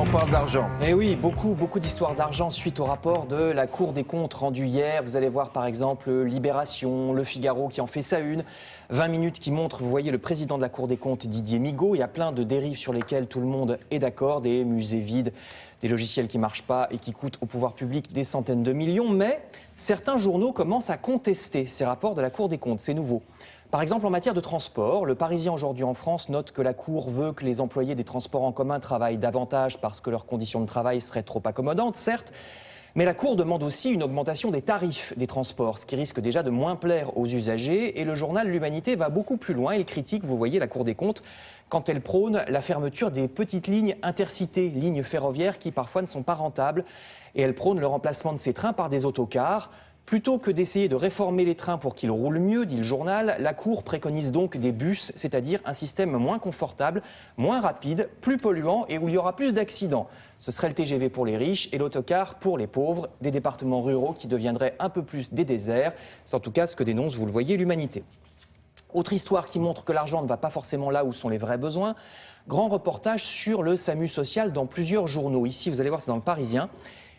on parle d'argent. Et oui, beaucoup d'histoires d'argent suite au rapport de la Cour des comptes rendu hier. Vous allez voir par exemple Libération, Le Figaro qui en fait sa une. 20 minutes qui montrent, vous voyez, le président de la Cour des comptes, Didier Migaud. Il y a plein de dérives sur lesquelles tout le monde est d'accord. Des musées vides, des logiciels qui ne marchent pas et qui coûtent au pouvoir public des centaines de millions. Mais certains journaux commencent à contester ces rapports de la Cour des comptes. C'est nouveau. Par exemple, en matière de transport, le Parisien aujourd'hui en France note que la Cour veut que les employés des transports en commun travaillent davantage parce que leurs conditions de travail seraient trop accommodantes, certes. Mais la Cour demande aussi une augmentation des tarifs des transports, ce qui risque déjà de moins plaire aux usagers. Et le journal L'Humanité va beaucoup plus loin. Il critique, vous voyez, la Cour des comptes quand elle prône la fermeture des petites lignes intercités, lignes ferroviaires qui parfois ne sont pas rentables. Et elle prône le remplacement de ces trains par des autocars. Plutôt que d'essayer de réformer les trains pour qu'ils roulent mieux, dit le journal, la Cour préconise donc des bus, c'est-à-dire un système moins confortable, moins rapide, plus polluant et où il y aura plus d'accidents. Ce serait le TGV pour les riches et l'autocar pour les pauvres, des départements ruraux qui deviendraient un peu plus des déserts. C'est en tout cas ce que dénonce, vous le voyez, l'Humanité. Autre histoire qui montre que l'argent ne va pas forcément là où sont les vrais besoins. Grand reportage sur le SAMU social dans plusieurs journaux. Ici, vous allez voir, c'est dans le Parisien.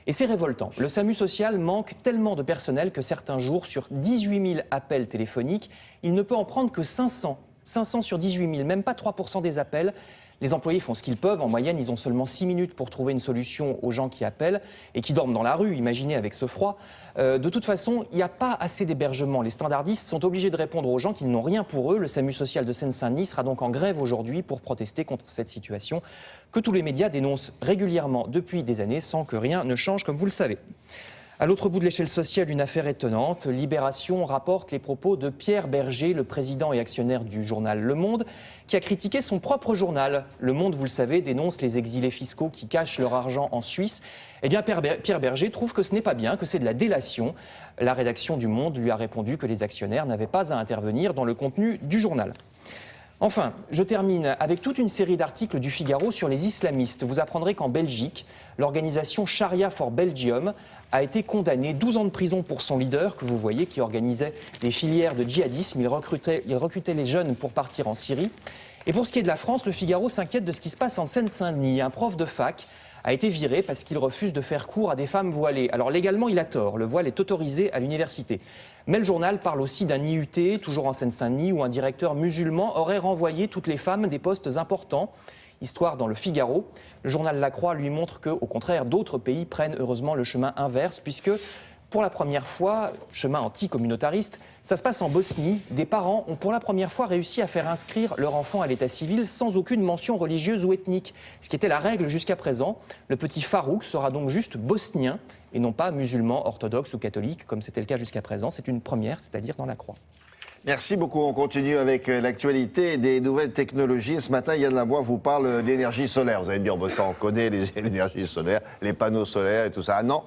Et c'est révoltant. Le SAMU social manque tellement de personnel que certains jours, sur 18 000 appels téléphoniques, il ne peut en prendre que 500. 500 sur 18 000, même pas 3% des appels. Les employés font ce qu'ils peuvent. En moyenne, ils ont seulement 6 minutes pour trouver une solution aux gens qui appellent et qui dorment dans la rue, imaginez avec ce froid. De toute façon, il n'y a pas assez d'hébergement. Les standardistes sont obligés de répondre aux gens qui n'ont rien pour eux. Le SAMU social de Seine-Saint-Denis sera donc en grève aujourd'hui pour protester contre cette situation que tous les médias dénoncent régulièrement depuis des années sans que rien ne change, comme vous le savez. À l'autre bout de l'échelle sociale, une affaire étonnante. Libération rapporte les propos de Pierre Berger, le président et actionnaire du journal Le Monde, qui a critiqué son propre journal. Le Monde, vous le savez, dénonce les exilés fiscaux qui cachent leur argent en Suisse. Eh bien, Pierre Berger trouve que ce n'est pas bien, que c'est de la délation. La rédaction du Monde lui a répondu que les actionnaires n'avaient pas à intervenir dans le contenu du journal. Enfin, je termine avec toute une série d'articles du Figaro sur les islamistes. Vous apprendrez qu'en Belgique, l'organisation Sharia for Belgium a été condamnée 12 ans de prison pour son leader, que vous voyez, qui organisait des filières de djihadisme. Il recrutait les jeunes pour partir en Syrie. Et pour ce qui est de la France, le Figaro s'inquiète de ce qui se passe en Seine-Saint-Denis. Un prof de fac a été viré parce qu'il refuse de faire cours à des femmes voilées. Alors légalement, il a tort. Le voile est autorisé à l'université. Mais le journal parle aussi d'un IUT, toujours en Seine-Saint-Denis, où un directeur musulman aurait renvoyé toutes les femmes des postes importants. Histoire dans le Figaro. Le journal La Croix lui montre qu'au contraire, d'autres pays prennent heureusement le chemin inverse, puisque pour la première fois, chemin anticommunautariste, ça se passe en Bosnie. Des parents ont pour la première fois réussi à faire inscrire leur enfant à l'état civil sans aucune mention religieuse ou ethnique, ce qui était la règle jusqu'à présent. Le petit Farouk sera donc juste bosnien et non pas musulman, orthodoxe ou catholique, comme c'était le cas jusqu'à présent. C'est une première, c'est-à-dire dans La Croix. Merci beaucoup. On continue avec l'actualité des nouvelles technologies. Ce matin, Yann Labois vous parle d'énergie solaire. Vous allez me dire, bon, ça on connaît l'énergie solaire, les panneaux solaires et tout ça. Ah non.